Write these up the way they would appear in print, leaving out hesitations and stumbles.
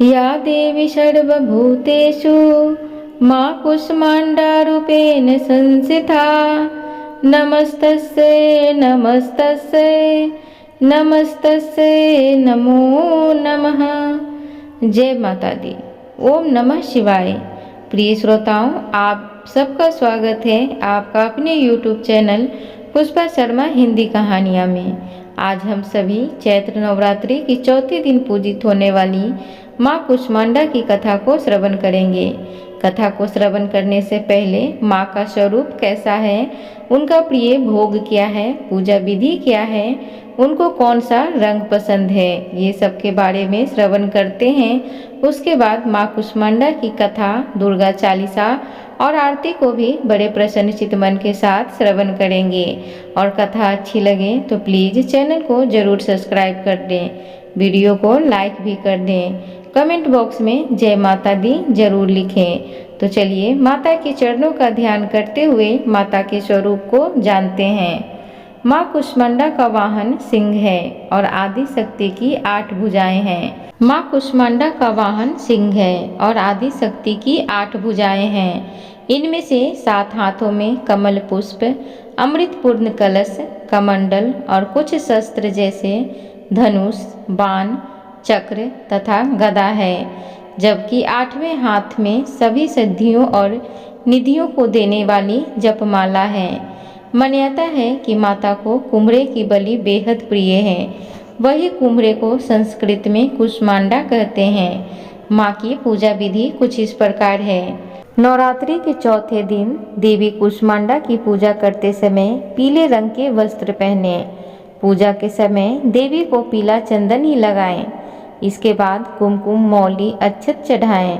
या देवी सर्वभूतेषु मां कूष्माण्डारूपेण संस्थिता। नमस्तस्यै नमस्तस्यै नमस्तस्यै नमो नमः। जय माता दी। ओम नमः शिवाय। प्रिय श्रोताओं, आप सबका स्वागत है आपका अपने YouTube चैनल पुष्पा शर्मा हिंदी कहानियाँ में। आज हम सभी चैत्र नवरात्रि की चौथे दिन पूजित होने वाली माँ कूष्मांडा की कथा को श्रवण करेंगे। कथा को श्रवण करने से पहले माँ का स्वरूप कैसा है, उनका प्रिय भोग क्या है, पूजा विधि क्या है, उनको कौन सा रंग पसंद है, ये सब के बारे में श्रवण करते हैं। उसके बाद माँ कूष्मांडा की कथा, दुर्गा चालीसा और आरती को भी बड़े प्रसन्नचित मन के साथ श्रवण करेंगे। और कथा अच्छी लगे तो प्लीज़ चैनल को ज़रूर सब्सक्राइब कर दें, वीडियो को लाइक भी कर दें, कमेंट बॉक्स में जय माता दी जरूर लिखें। तो चलिए माता के चरणों का ध्यान करते हुए माता के स्वरूप को जानते हैं। माँ कूष्मांडा का वाहन सिंह है और आदि शक्ति की 8 भुजाएं हैं। माँ कूष्मांडा का वाहन सिंह है और आदि शक्ति की 8 भुजाएं हैं। इनमें से 7 हाथों में कमल पुष्प, अमृतपूर्ण कलश, कमंडल और कुछ शस्त्र जैसे धनुष, बाण, चक्र तथा गदा है, जबकि 8वें हाथ में सभी सिद्धियों और निधियों को देने वाली जपमाला है। मान्यता है कि माता को कुम्हरे की बलि बेहद प्रिय है। वही कुम्हरे को संस्कृत में कूष्मांडा कहते हैं। माँ की पूजा विधि कुछ इस प्रकार है। नवरात्रि के चौथे दिन देवी कूष्मांडा की पूजा करते समय पीले रंग के वस्त्र पहने। पूजा के समय देवी को पीला चंदन ही लगाएं। इसके बाद कुमकुम, मौली, अक्षत चढ़ाएं।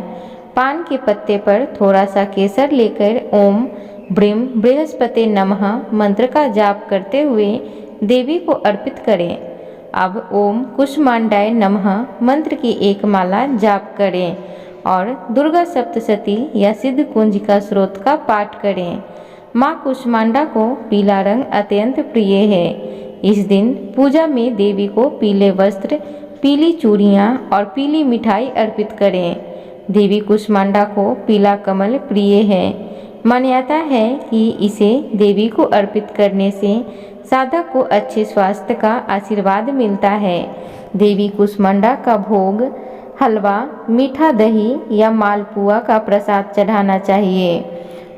पान के पत्ते पर थोड़ा सा केसर लेकर ओम ब्रीम बृहस्पति नमः मंत्र का जाप करते हुए देवी को अर्पित करें। अब ओम कूष्मांडाय नमः मंत्र की एक माला जाप करें और दुर्गा सप्तशती या सिद्ध कुंजिका स्रोत का पाठ करें। माँ कूष्मांडा को पीला रंग अत्यंत प्रिय है। इस दिन पूजा में देवी को पीले वस्त्र, पीली चूड़ियाँ और पीली मिठाई अर्पित करें। देवी कूष्मांडा को पीला कमल प्रिय है। मान्यता है कि इसे देवी को अर्पित करने से साधक को अच्छे स्वास्थ्य का आशीर्वाद मिलता है। देवी कूष्मांडा का भोग हलवा, मीठा दही या मालपुआ का प्रसाद चढ़ाना चाहिए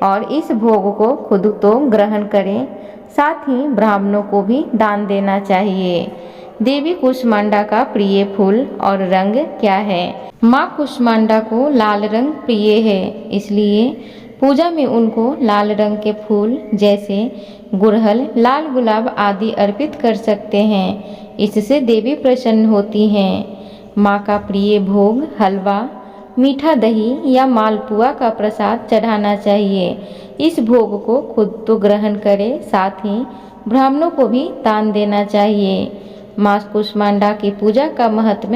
और इस भोग को खुद तो ग्रहण करें, साथ ही ब्राह्मणों को भी दान देना चाहिए। देवी कूष्मांडा का प्रिय फूल और रंग क्या है? माँ कूष्मांडा को लाल रंग प्रिय है, इसलिए पूजा में उनको लाल रंग के फूल जैसे गुड़हल, लाल गुलाब आदि अर्पित कर सकते हैं। इससे देवी प्रसन्न होती हैं। माँ का प्रिय भोग हलवा, मीठा दही या मालपुआ का प्रसाद चढ़ाना चाहिए। इस भोग को खुद तो ग्रहण करें, साथ ही ब्राह्मणों को भी दान देना चाहिए। माँ कूष्मांडा की पूजा का महत्व।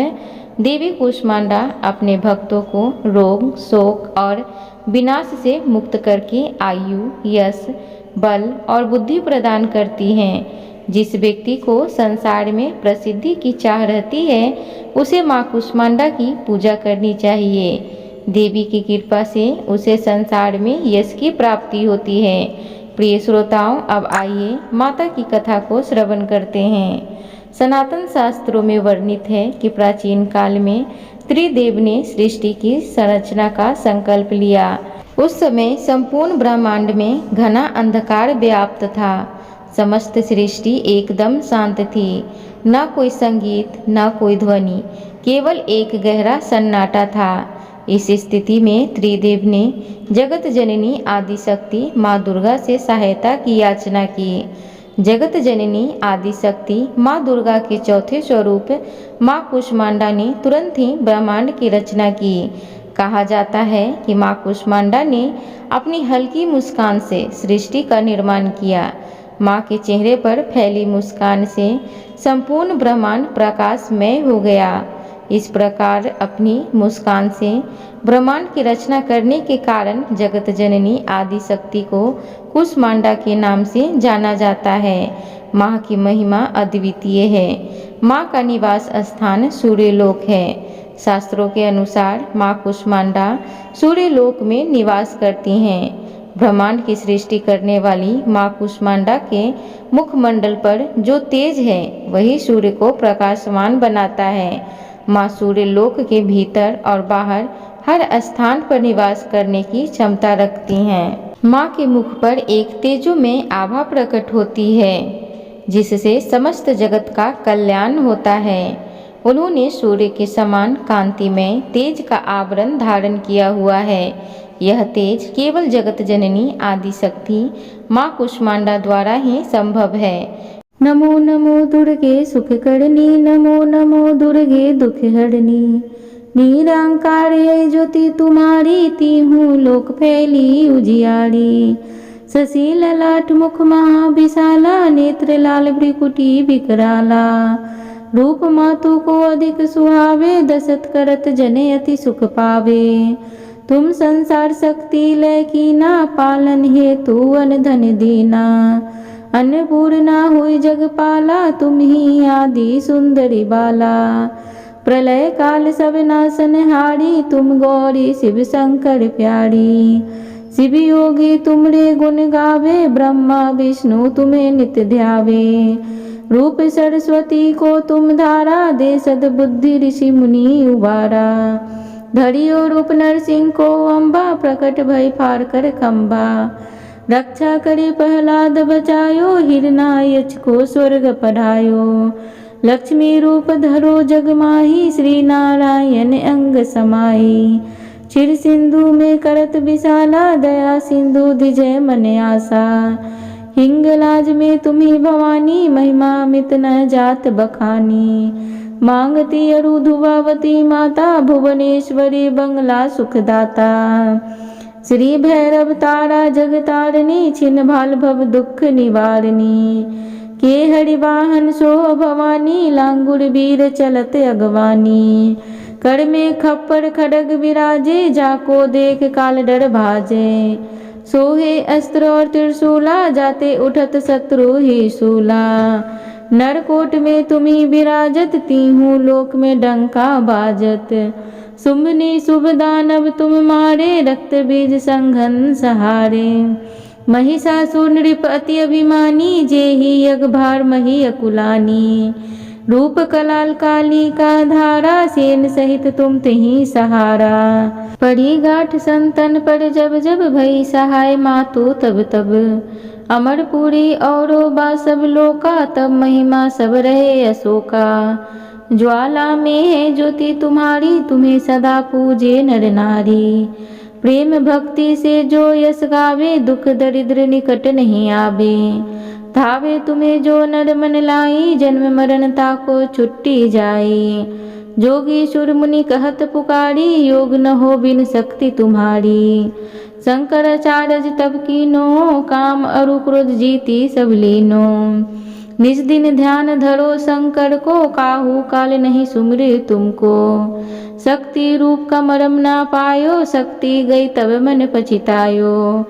देवी कूष्मांडा अपने भक्तों को रोग, शोक और विनाश से मुक्त करके आयु, यश, बल और बुद्धि प्रदान करती हैं। जिस व्यक्ति को संसार में प्रसिद्धि की चाह रहती है, उसे माँ कूष्मांडा की पूजा करनी चाहिए। देवी की कृपा से उसे संसार में यश की प्राप्ति होती है। प्रिय श्रोताओं, अब आइए माता की कथा को श्रवण करते हैं। सनातन शास्त्रों में वर्णित है कि प्राचीन काल में त्रिदेव ने सृष्टि की संरचना का संकल्प लिया। उस समय संपूर्ण ब्रह्मांड में घना अंधकार व्याप्त था। समस्त सृष्टि एकदम शांत थी। न कोई संगीत, न कोई ध्वनि, केवल एक गहरा सन्नाटा था। इस स्थिति में त्रिदेव ने जगत जननी आदि शक्ति माँ दुर्गा से सहायता की याचना की। जगत जननी आदि शक्ति माँ दुर्गा के चौथे स्वरूप माँ कूष्मांडा ने तुरंत ही ब्रह्मांड की रचना की। कहा जाता है कि माँ कूष्मांडा ने अपनी हल्की मुस्कान से सृष्टि का निर्माण किया। माँ के चेहरे पर फैली मुस्कान से संपूर्ण ब्रह्मांड प्रकाशमय हो गया। इस प्रकार अपनी मुस्कान से ब्रह्मांड की रचना करने के कारण जगत जननी आदि शक्ति को कूष्मांडा के नाम से जाना जाता है। माँ की महिमा अद्वितीय है। माँ का निवास स्थान सूर्यलोक है। शास्त्रों के अनुसार माँ कुष्मांडा सूर्य लोक में निवास करती हैं। ब्रह्मांड की सृष्टि करने वाली माँ कुष्मांडा के मुखमंडल पर जो तेज है वही सूर्य को प्रकाशमान बनाता है। माँ सूर्य लोक के भीतर और बाहर हर स्थान पर निवास करने की क्षमता रखती हैं। माँ के मुख पर एक तेजोमय आभा प्रकट होती है जिससे समस्त जगत का कल्याण होता है। उन्होंने सूर्य के समान कांतिमय तेज का आवरण धारण किया हुआ है। यह तेज केवल जगत जननी आदि शक्ति माँ कुष्मांडा द्वारा ही संभव है। नमो नमो दुर्गे सुख करनी, नमो नमो दुर्गे दुख हरनी। निरंकार है ज्योति तुम्हारी, तीहूँ लोक फैली उजियारी। शशि ललाट मुख महाविशाला, नेत्र लाल भ्रिकुटी विकराला। रूप मातु को अधिक सुहावे, दशत करत जने अति सुख पावे। तुम संसार शक्ति लय कीना, पालन हेतु अन धन दीना। अन्नपूर्णा हुई जगपाला, तुम ही आदि सुंदरी बाला। प्रलय काल सब नाशन हारी, तुम गौरी शिव शंकर प्यारी। शिव योगी तुमरे गुण गावे, ब्रह्मा विष्णु तुम्हें नित्य ध्यावे। रूप सरस्वती को तुम धारा, दे सद्बुद्धि ऋषि मुनि उबारा। धरियो रूप नरसिंह को अम्बा, प्रकट भय फार कर खम्बा। रक्षा करे प्रहलाद बचायो, हिरणायक्ष को स्वर्ग पढ़ायो। लक्ष्मी रूप धरो जग माही, श्री नारायण अंग समाई। क्षीर सिंधु में करत विशाला, दया सिंधु धिजय मन आशा। हिंगलाज में तुम्ही भवानी, महिमा मित न जात बखानी। मांगती अरु धुवावती माता, भुवनेश्वरी बंगला सुखदाता। श्री भैरव तारा जगतारिणी, छिन्न भाल भव दुख निवारणी। के हरिवाहन सो भवानी, लांगुर वीर चलत अगवानी। कर में खप्पर खड़ग विराजे, जाको देख काल डर भाजे। सोहे अस्त्र और त्रिशूला, जाते उठत शत्रु ही शूला। नरकोट में तुम्ही विराजत, तीहूँ लोक में डंका बाजत। शुंभनी शुभ दानव तुम मारे, रक्त बीज संघन सहारे। महिषासुर नृप अति अभिमानी, जेहि यज्ञ भार मही अकुलानी। रूप कलाल काली का धारा, सेन सहित तुम तेहि सहारा। पड़ी गाठ संतन पर जब जब, भई सहाय मातु तब तब। अमरपुरी औरो बा सब लोका, तब महिमा सब रहे अशोका। ज्वाला में है ज्योति तुम्हारी, तुम्हें सदा पूजे नर नारी। प्रेम भक्ति से जो यश गावे, दुख दरिद्र निकट नहीं आवे। धावे तुम्हें जो नर मन लाई, जन्म मरण ताको छुट्टी जाई। जोगी सुर मुनि कहत पुकारी, योग न हो बिन शक्ति तुम्हारी। शंकराचार्य तब कीनो, काम अरु क्रोध जीती सब लीनो। निज दिन ध्यान धरो शंकर को, काहू काल नहीं सुमरे तुमको। शक्ति रूप का मरम ना पायो, शक्ति गई तब मन पछितायो।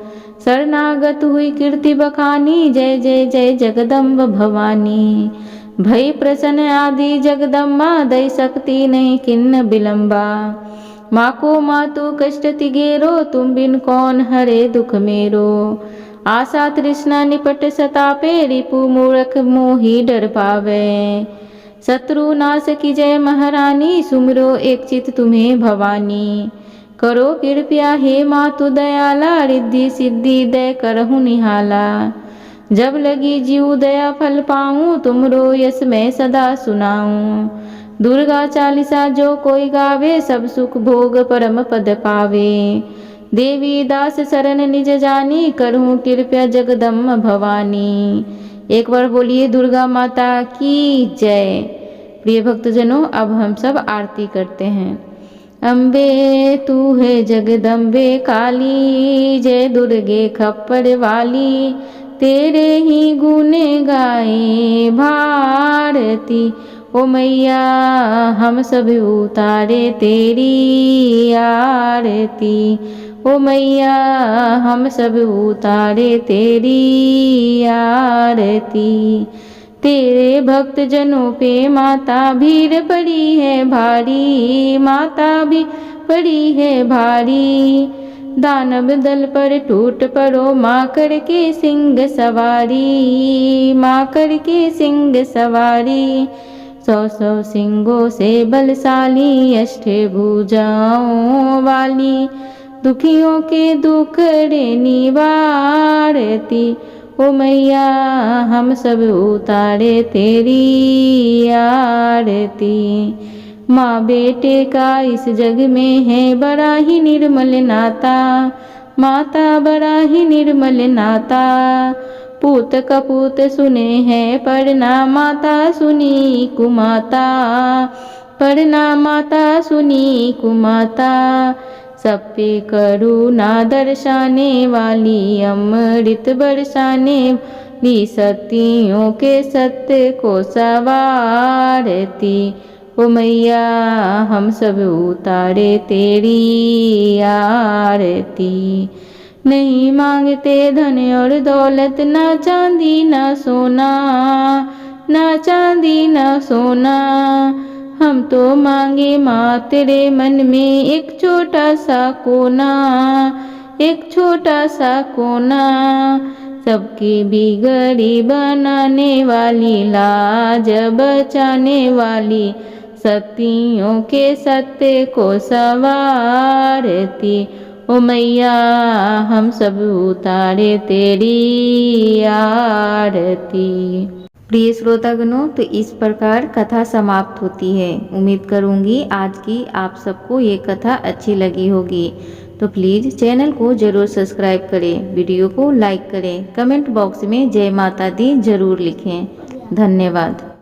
शरणागत हुई कीर्ति बखानी, जय जय जय जगदम्ब भवानी। भई प्रसन्न आदि जगदम्बा, दई शक्ति नहीं किन्न विलंबा। माँ को मातु कष्ट तिगेरो, तुम बिन कौन हरे दुख मेरो। आशा तृष्णा निपट सतापे, रिपु मूर्ख मोहि डर पावे। शत्रु नाश की जय महारानी, सुमरो एक चित तुम्हें भवानी। करो कृपया हे मातु दयाला, रिद्धि सिद्धि दय करहु निहाला। जब लगी जीव दया फल पाऊँ, तुमरो यश मैं सदा सुनाऊँ। दुर्गा चालीसा जो कोई गावे, सब सुख भोग परम पद पावे। देवी दास शरण निज जानी, करहूँ कृपया जगदम्ब भवानी। एक बार बोलिए दुर्गा माता की जय। प्रिय भक्तजनों, अब हम सब आरती करते हैं। अम्बे तू है जगदम्बे काली, जय दुर्गे खप्पर वाली। तेरे ही गुण गाए भारती, ओ मैया हम सब उतारे तेरी आरती। ओ मैया हम सब उतारे तेरी आरती। तेरे भक्त जनों पे माता भीड़ पड़ी है भारी, माता भी पड़ी है भारी। दानव दल पर टूट पड़ो माँ करके सिंह सवारी, माँ करके सिंह सवारी। 100 सिंगों से बलशाली, अष्टभुजाओं वाली, दुखियों के दुखड़े निवारती। ओ मैया हम सब उतारे तेरी आरती। माँ बेटे का इस जग में है बड़ा ही निर्मल नाता, माता बड़ा ही निर्मल नाता। पूत कपूत सुने हैं पढ़ना माता सुनी कुमाता, पढ़ना माता सुनी कुमाता। सब पे करुणा दर्शाने वाली, अमृत बरसाने वाली, सतियों के सत्य को सवारती। ओ मैया हम सब उतारे तेरी आरती। नहीं मांगते धन और दौलत, ना चांदी ना सोना, ना चांदी ना सोना। हम तो मांगे माँ तेरे मन में एक छोटा सा कोना, एक छोटा सा कोना। सबकी बिगड़ी बनाने वाली, लाज बचाने वाली, सतियों के सत्य को सवारती। ओ मैया हम सब उतारे तेरी आरती। प्रिय श्रोतागणों, तो इस प्रकार कथा समाप्त होती है। उम्मीद करूंगी आज की आप सबको ये कथा अच्छी लगी होगी। तो प्लीज़ चैनल को ज़रूर सब्सक्राइब करें, वीडियो को लाइक करें, कमेंट बॉक्स में जय माता दी ज़रूर लिखें। धन्यवाद।